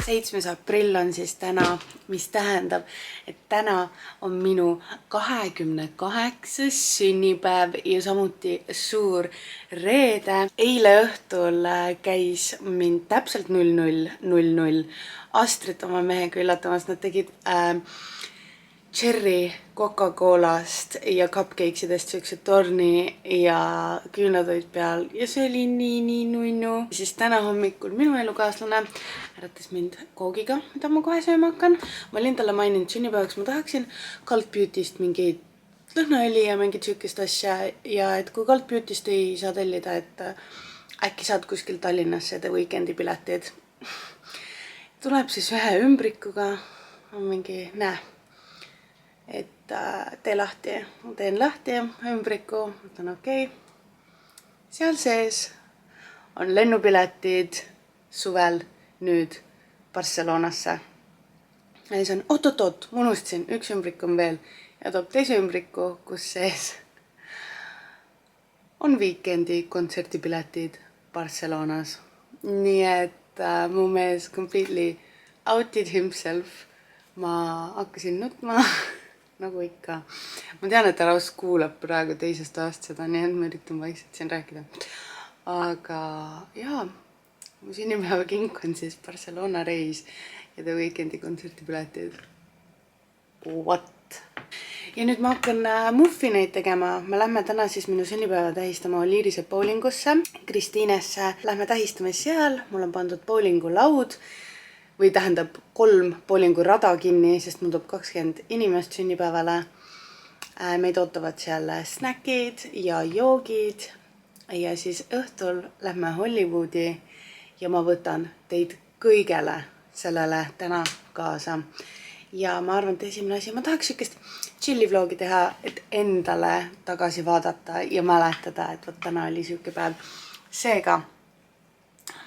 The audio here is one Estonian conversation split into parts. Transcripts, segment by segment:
7. aprill on siis täna, mis tähendab, et täna on minu 28. sünnipäev ja samuti suur reede. Eile õhtul käis mind täpselt 00:00 Astrid oma mehega üllatamas. Nad tegid cherry Coca-Colast ja cupcakesidest siukse torni ja küünlad olid peal ja see oli nii nunnu. Siis täna hommikul minu elukaaslane äratas mind koogiga, mida ma kohe sööma hakkan. Ma olin talle maininud sünnipäevaks, ma tahaksin Cult Beauty'st mingit lõhnaõli ja mingit siukest asja ja et kui Cult Beauty'st ei saa tellida, et äkki saad kuskil Tallinnasse The Weekendi piletid. Tuleb siis ühe ümbrikuga, on mingi, näe, et tee lahti, ma teen lahti ümbriku, mõtlen okei. Seal sees on lennupiletid suvel nüüd Barcelonasse. Ja siis on, oot, ma unustasin, üks ümbrik on veel ja toob teise ümbriku, kus sees on Weekendi kontserdipiletid Barcelonas. Nii et mu mees completely outed himself. Ma hakkasin nutma nagu ikka. Ma tean, et Raus kuulab praegu teisest aastast seda, nii et ma üritan vaikselt siin rääkida. Aga jaa, mu sünnipäeva kink on siis Barcelona reis ja The Weekendi kontserdipiletid. What? Ja nüüd ma hakkan muffineid tegema. Me lähme täna siis minu sünnipäeva tähistama Oliirise bowlingusse, Kristiinesse. Lähme tähistame seal, mul on pandud bowlingulaud või tähendab 3 bowlingurada kinni, sest mul tuleb 20 inimest sünnipäevale. Meid ootavad seal snäkid ja joogid ja siis õhtul lähme Hollywoodi ja ma võtan teid kõigele sellele täna kaasa. Ja ma arvan, et esimene asi, ma tahaks siukest chilli vlogi teha, et endale tagasi vaadata ja mäletada, et võt täna oli siuke päev. Seega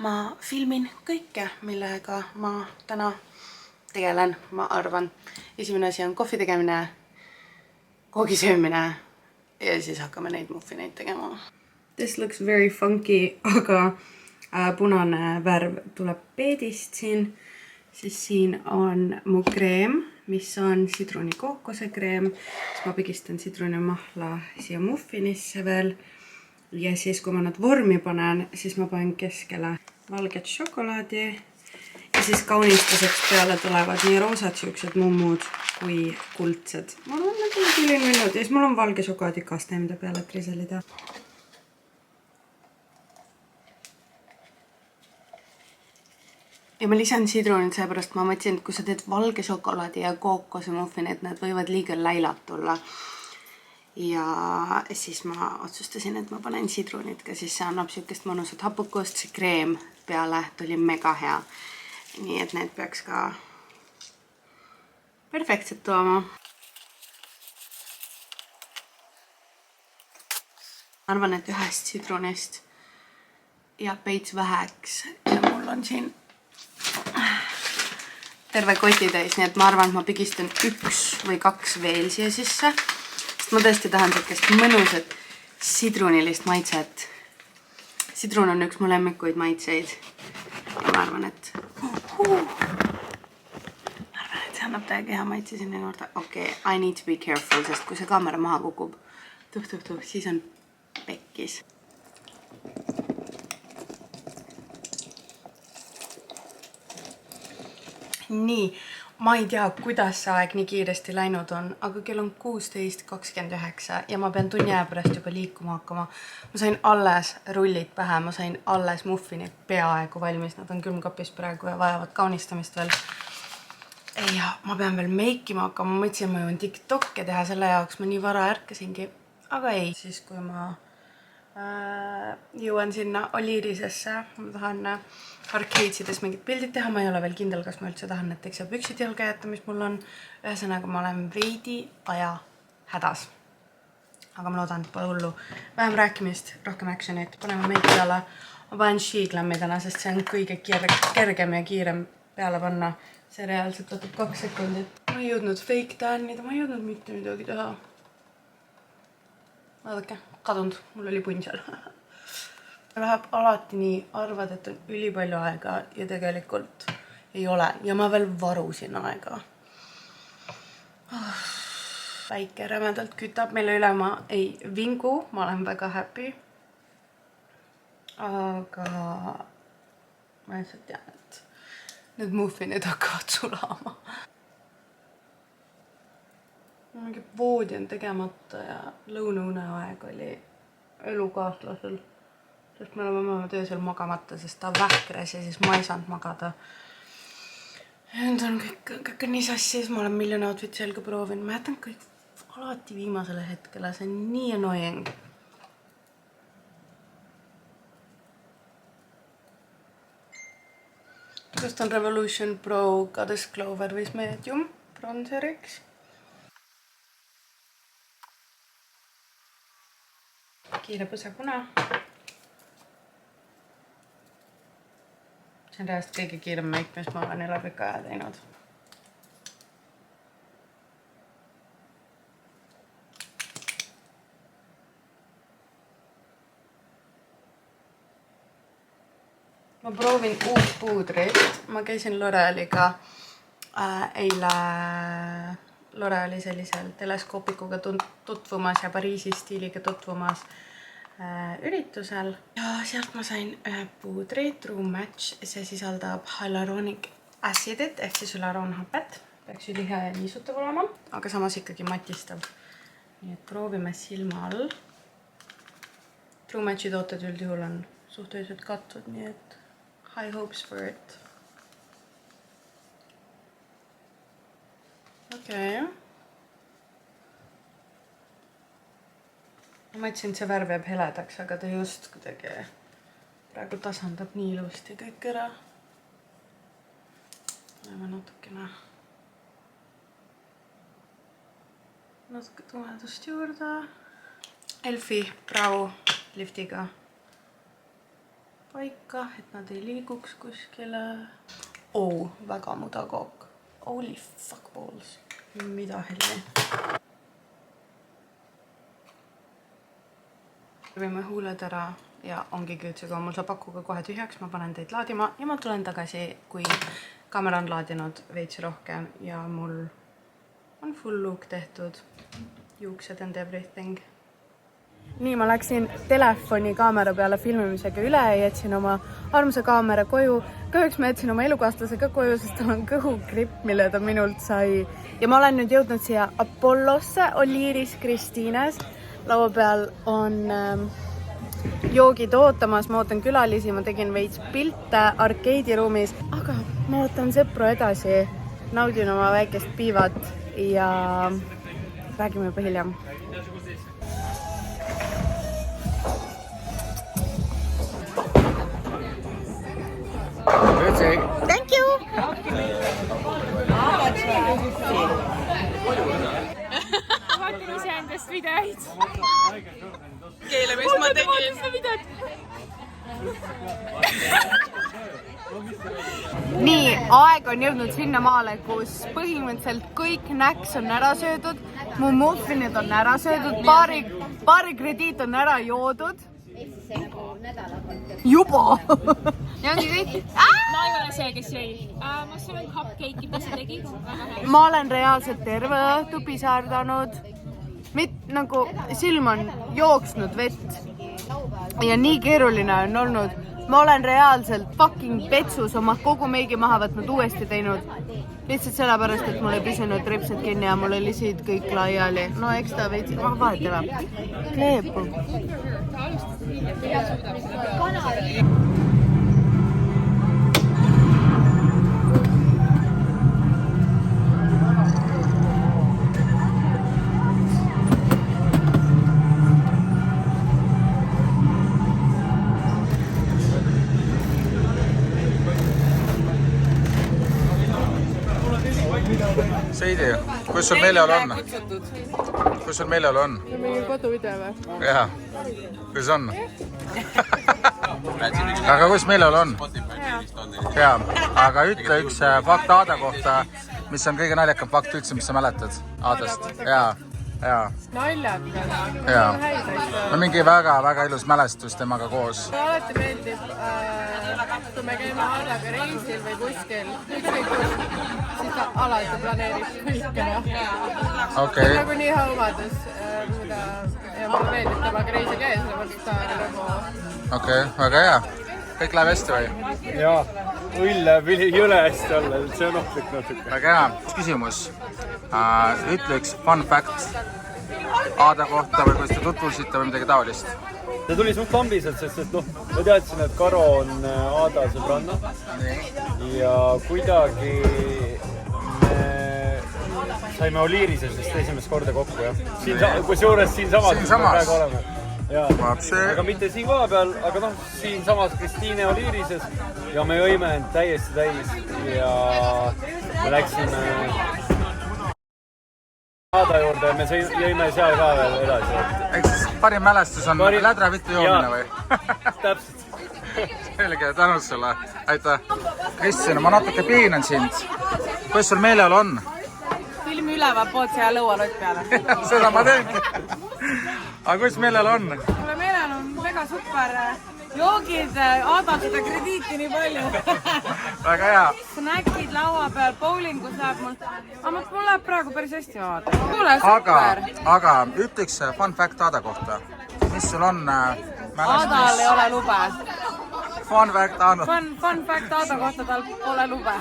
ma filmin kõike, millega ma täna tegelen, ma arvan. Esimene asi on kohvi tegemine, koogi söömine ja siis hakkame neid muffineid tegema. This looks very funky, aga punane värv tuleb peedist siin. Siis siin on mu kreem, mis on sidruni kookose kreem. Siis ma pigistan sidrunimahla siia muffinisse veel. Ja siis kui ma nad vormi panen, siis ma panen keskele valget šokolaadi. Ja siis kaunistuseks peale tulevad nii roosad siuksed mummud kui kuldsed. Ma arvan, et need on minnud. Ja siis mul on valge šokolaadikaste, mida peale triselida. Ja ma lisan sidrunit seepärast, ma mõtlesin, et kui sa teed valge šokolaadi ja kookose muffin, et need võivad liiga läilad tulla. Ja siis ma otsustasin, et ma panen sidrunit ka, siis see annab siukest mõnusat hapukust, see kreem peale tuli mega hea. Nii et need peaks ka perfektselt tooma. Arvan, et ühest sidrunist jääb veits väheks ja mul on siin terve kotitäis, nii et ma arvan, et ma pigistan 1 või 2 veel siia sisse. Ma tõesti tahan siukest mõnusat sidrunilist maitset. Sidrun on üks mu lemmikuid maitseid. Ja ma arvan, et see annab täiega hea maitse sinna juurde. Okei, I need to be careful, sest kui see kaamera maha kukub, siis on pekkis. Nii. Ma ei tea, kuidas see aeg nii kiiresti läinud on, aga kell on 16:29 ja ma pean tunni aja pärast juba liikuma hakkama. Ma sain alles rullid pähe, ma sain alles muffinid peaaegu valmis. Nad on külmkapis praegu ja vajavad kaunistamist veel. Ja ma pean veel meikima hakkama. Ma mõtlesin, ma jõuan TikTokke teha selle jaoks. Ma nii vara ärkasingi, aga ei. Siis kui ma jõuan sinna Oliirisesse, ma tahan arcadesides mingid pildid teha, ma ei ole veel kindel, kas ma üldse tahan need teksja püksid jalga jätta, mis mul on. Ühesõnaga ma olen veidi aja hädas. Aga ma loodan, et pole hullu. Vähem rääkimist, rohkem actionit. Paneme meiki alla. Ma panen Shiglammi täna, sest see on kõige kergem ja kiirem peale panna. See reaalselt võtab 2 sekundit. Ma ei jõudnud fake tannida, ma ei jõudnud mitte midagi teha. Vaadake, kadunud. Mul oli punn seal. Läheb alati nii, arvad, et on ülipalju aega ja tegelikult ei ole. Ja ma veel varusin aega. Päike rämedalt kütab meile üle, ma ei vingu, ma olen väga happy. Aga ma lihtsalt tean, et need muffinid hakkavad sulama. Mingi voodi on tegemata ja lõunauneaeg oli elukaaslasel. Sest me oleme mõlemad öösel magamata, sest ta vähkres ja siis ma ei saanud magada. Nüüd on kõik nii sassis, ma olen miljon outfit selga proovinud. Ma jätan kõik alati viimasele hetkele, see on nii annoying. Kasutan Revolution Pro Goddess Clover Vis Medium bronzeriks. Kiire põsakuna. See on reaalselt kõige kiirem meik, mis ma olen üle pika aja teinud. Ma proovin uut puudrit. Ma käisin L'Orealiga eile L'Oreali sellisel teleskoopikuga tutvumas ja Pariisi stiiliga tutvumas üritusel. Ja sealt ma sain ühe puudri, True Match. See sisaldab hyaluronic acidit ehk siis hülaroonhapet. Peaks ülihea ja niisutav olema, aga samas ikkagi matistav. Nii et proovime silma all. True Matchi tooted üldjuhul on suhteliselt kattud, nii et high hopes for it. Okei. Ma mõtlesin, et see värv jääb heledaks, aga ta just kuidagi praegu tasandab nii ilusti kõik ära. Läheme natuke tumedust juurde. Elfi Brow liftiga paika, et nad ei liiguks kuskile. Väga mudakook. Holy fuck balls. Mida helli. Võime huuled ära ja ongi küütsega. Mul saab akuga kohe tühjaks, ma panen teid laadima ja ma tulen tagasi, kui kaamera on laadinud veits rohkem ja mul on full look tehtud. Juuksed and everything. Nii, ma läksin telefoni kaamera peale filmimisega üle ja jätsin oma armsa kaamera koju. Kahjuks ma jätsin oma elukaaslasega koju, sest tal on kõhugripp, mille ta minult sai. Ja ma olen nüüd jõudnud siia Apollosse, Oliiris Kristiines. Laua peal on joogid ootamas, ma ootan külalisi, ma tegin veits pilte arkeidiruumis, aga ma ootan sõpru edasi, naudin oma väikest piivat ja räägime juba hiljem. Thank you! Vaatan ise endast videoid. Keele, mis ma tegin. Nii, aeg on jõudnud sinna maale, kus põhimõtteliselt kõik näks on ära söödud, mu muffinid on ära söödud, paari krediit on ära joodud. Juba! Ja ongi kõik. Ma ei ole see, kes jõi. Ma söön cupcake'i, mis sa tegid. Ma olen reaalselt terve õhtu pisardanud. Nagu silm on jooksnud vett ja nii keeruline on olnud. Ma olen reaalselt fucking petsus oma kogu meigi maha võtnud, uuesti teinud. Lihtsalt sellepärast, et mul ei püsinud ripsed kinni ja mul oli siit kõik laiali. No eks ta veits, ma vahetame. Kleepu. Seidi, kus sul meeleolu on? Kus sul meeleolu on? See on mingi koduvideo või? Jah, kus on? Aga kus meeleolu on? Hea, aga ütle üks fakt Aada kohta, mis on kõige naljakam fakt üldse, mis sa mäletad Aadast. Jaa, jaa. naljakana. Jaa. No mingi väga ilus mälestus temaga koos. Alati meeldib, kui me käime Aadaga reisil või kuskil, ükskõik kus, siis ta alati planeerib kõike. Okei. Nagu nii hea omadus, mida ja mulle meeldib temaga reisil käes, sellepärast ta nagu... Okei, väga hea. Kõik läheb hästi või? Jaa, õll läheb jõle hästi olla, see on ohtlik natuke. Väga hea. Küsimus. Ütle üks fun fact Aada kohta või kuidas te tutvusite või midagi taolist. Ta tuli suht lambiselt, sest et noh, ma teadsin, et Karo on Aada sõbranna. Ja kuidagi me saime Oliirises vist esimest korda kokku, jah. Kusjuures siinsamas, kus me praegu oleme. Aga mitte siin koha peal, aga noh, siinsamas Kristiine Oliirises ja me jõime end täiesti täis ja me läksime Aada juurde ja me jõime seal ka veel edasi. Ehk siis parim mälestus on lädra vittu joomine või? Täpselt. Selge, tänud sulle. Aitäh. Kristjan, ma natuke piinan sind. Kuidas sul meeleolu on? Filmi üleval pood seal lõualott peale. Seda ma teengi. Aga kuidas meeleolu on? Mulle meelel on väga super joogid, Aadal seda krediiti nii palju. Väga hea. Snäkid laua peal, bowlingus läheb mul. Aga mul läheb praegu päris hästi vaadata. Kuule, super. Aga ütleks fun fact Aada kohta. Mis sul on Aadal ei ole lube. Fun fact Aada. Fun fact Aada kohta tal pole lube.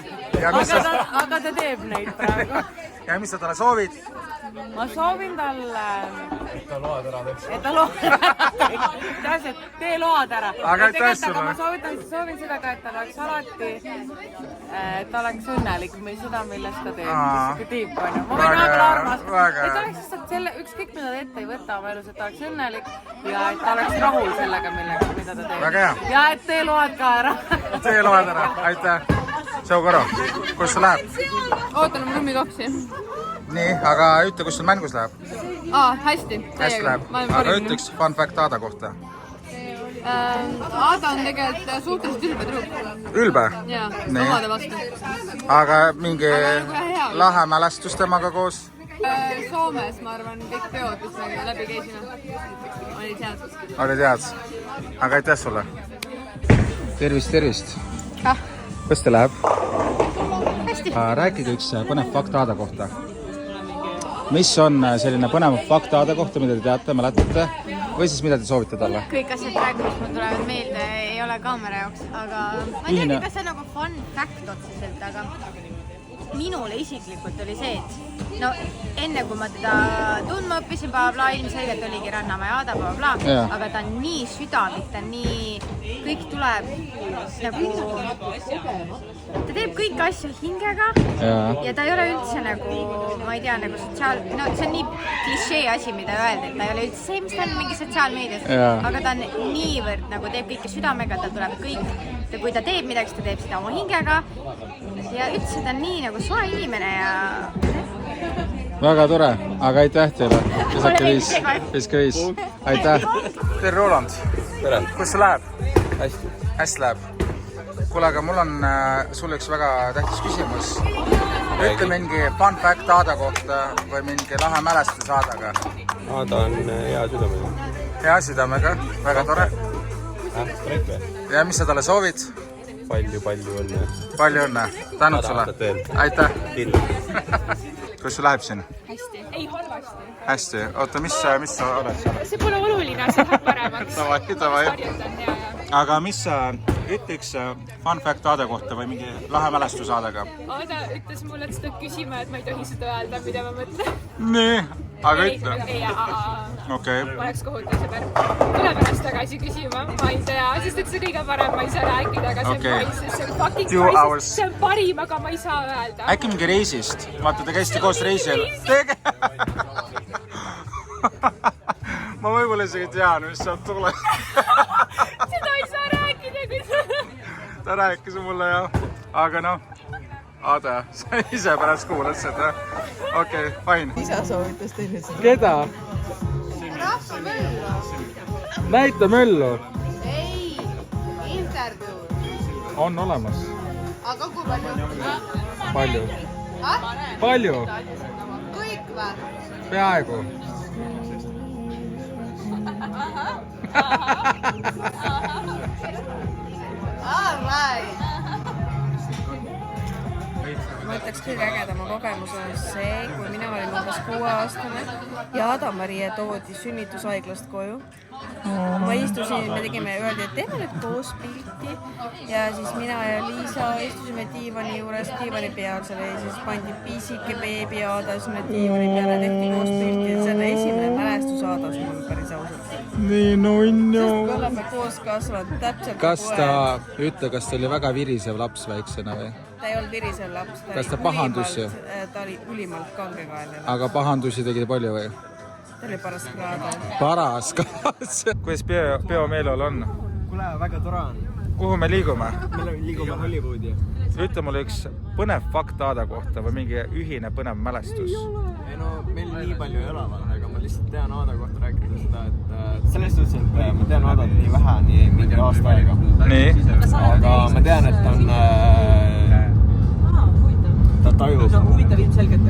Aga ta teeb neid praegu. Ja mis sa talle soovid? Ma soovin talle... Et ta load ära teeks. Et ta load ära. Täpselt, tee load ära. Aga aitäh sulle. Aga ma soovin seda ka, et ta oleks alati, et ta oleks õnnelik või seda, millest ta teeb. Siuke tiip on ju. Ma võin väga armas. Et ta oleks lihtsalt selle, ükskõik mida ta ette ei võta oma elus, et ta oleks õnnelik ja et ta oleks rahul sellega, mida ta teeb. Väga hea. Ja et tee load ka ära. Tee load ära. Aitäh. Tšau, Karo. Kus sul läheb? Ootan oma rummikoksi. Nii, aga ütle, kus sul mängus läheb? Hästi. Hästi läheb. Aga ütleks fun fact Aada kohta. Aada on tegelikult suhteliselt ülbe tüdruk. Ülbe? Jaa, omade vastu. Aga mingi lahe mälestus temaga koos? Soomes, ma arvan, kõik peod, mis me läbi käisime, olid head. Olid head. Aga aitäh sulle. Tervist. Kuidas teil läheb? Hästi. Rääkige üks põnev fakt Aada kohta. Mis on selline põnev fakt Aada kohta, mida te teate, mäletate? Või siis mida te soovite talle? Kõik asjad praegu, mis mul tulevad meelde, ei ole kaamera jaoks, aga ma ei teagi, kas see on nagu fun fact otseselt, aga minule isiklikult oli see, et no enne kui ma teda tundma õppisin, ilmselgelt oligi Rannamäe Aada, aga ta on nii südamlik, ta on nii, kõik tuleb nagu, ta teeb kõiki asju hingega ja ta ei ole üldse nagu, ma ei tea, nagu no see on nii klišee asi, mida öelda, et ta ei ole üldse see, mis ta on mingi sotsiaalmeedias, aga ta on niivõrd nagu teeb kõike südamega, tal tuleb kõik, kui ta teeb midagi, ta teeb seda oma hingega ja üldse ta on nii nagu soe inimene ja... Väga tore, aga aitäh teile. Viske viis. Aitäh. Tere, Roland. Tere. Kus sul läheb? Hästi. Hästi läheb. Kuule, aga mul on sulle üks väga tähtis küsimus. Ütle mingi fun fact Aada kohta või mingi lahe mälestus Aadaga. Aada on hea südamega. Hea südamega, väga tore. Ja mis sa talle soovid? Palju õnne. Palju õnne. Tänud sulle. Aitäh. Kus sul läheb siin? Hästi. Ei, halvasti. Hästi. Oota, mis sa oled seal? See pole oluline, see läheb paremaks. Tavai. Aga mis sa ütleks fun fact Aada kohta või mingi lahe mälestus Aadaga? Aada ütles mulle, et seda küsima, et ma ei tohi seda öelda, mida ma mõtlen. Nii, aga ütle. Okei. Ma oleks kohutav sõber. Tule pärast tagasi küsima, ma ei tea, sest et see kõige parem, ma ei saa rääkida, aga see on priceless, see on fucking priceless, see on parim, aga ma ei saa öelda. Äkki mingi reisist? Vaata, te käisite koos reisil. Ma võib-olla isegi tean, mis sealt tuleb. Seda ei saa rääkida, kui Ta rääkis mulle jah, aga noh, Aada, sa ise pärast kuulad seda. Okei, fine. Isa soovitas teile seda. Keda? Näita möllu. Ei, intervjuu. On olemas. Aga kui palju? Palju. Palju. Kõik või? Peaaegu. ma ütleks kõige ägedama kogemus on see, kui mina olin umbes 6-aastane ja Adam-Marie toodi sünnitushaiglast koju. Ma istusin, me tegime, öeldi, et teeme nüüd koos pilti ja siis mina ja Liisa istusime diivani juures, diivani peal seal ja siis pandi pisike beebi Aada sinna diivani peale, tehti koos pilti ja see on esimene mälestus Aadas mul päris ausalt. nii nunnu. Sest me oleme koos kasvanud täpselt kas ta oli väga virisev laps väiksena või? Ta ei olnud virisev laps, kas ta pahandus ju? Ta oli ülimalt kangekaelne. aga pahandusi tegi palju või? Ta oli paras kraada. Paras kaas. kuidas peomeeleolu on? Kuule, väga tore on. Kuhu me liigume? Me liigume Hollywoodi. Ütle mulle üks põnev fakt Aada kohta või mingi ühine põnev mälestus. Ei no, meil nii palju ei ole, aga ma lihtsalt tean Aada kohta rääkida seda, et selles suhtes, et ma tean Aadat nii vähe, nii mingi aasta aega. Nii? Aga ma tean, et ta tajub. See on huvitav ilmselgelt.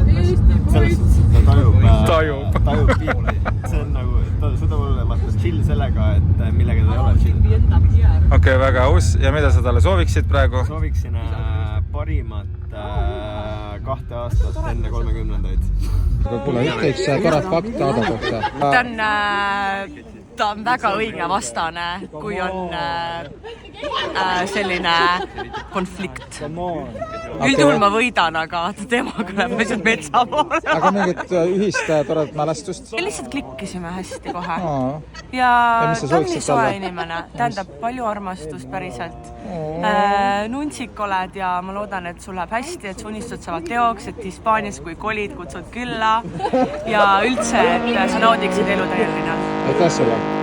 Selles suhtes, et ta tajub piiri. See on nagu, ta suudab olla vaata chill sellega, et millega ta ei ole chill. Okei, väga aus. Ja mida sa talle sooviksid praegu? Sooviksin parimat 2 aastat enne 30-ndaid. Kuule, ütle üks tore fakt Aada kohta. Ta on väga õige vastane, kui on selline konflikt. Üldjuhul ma võidan, aga temaga läheb lihtsalt metsa poole. aga mingit ühist toredat mälestust? Me lihtsalt klikkisime hästi kohe. Ja Ja mis sa ta on sooviksid nii soe talle? inimene. Tähendab, palju armastust päriselt. Nuntsik oled ja ma loodan, et sul läheb hästi, et su unistused saavad teoks, et Hispaanias kui kolid kutsud külla ja üldse, et sa naudiksid elu täielikult. Aitäh sulle!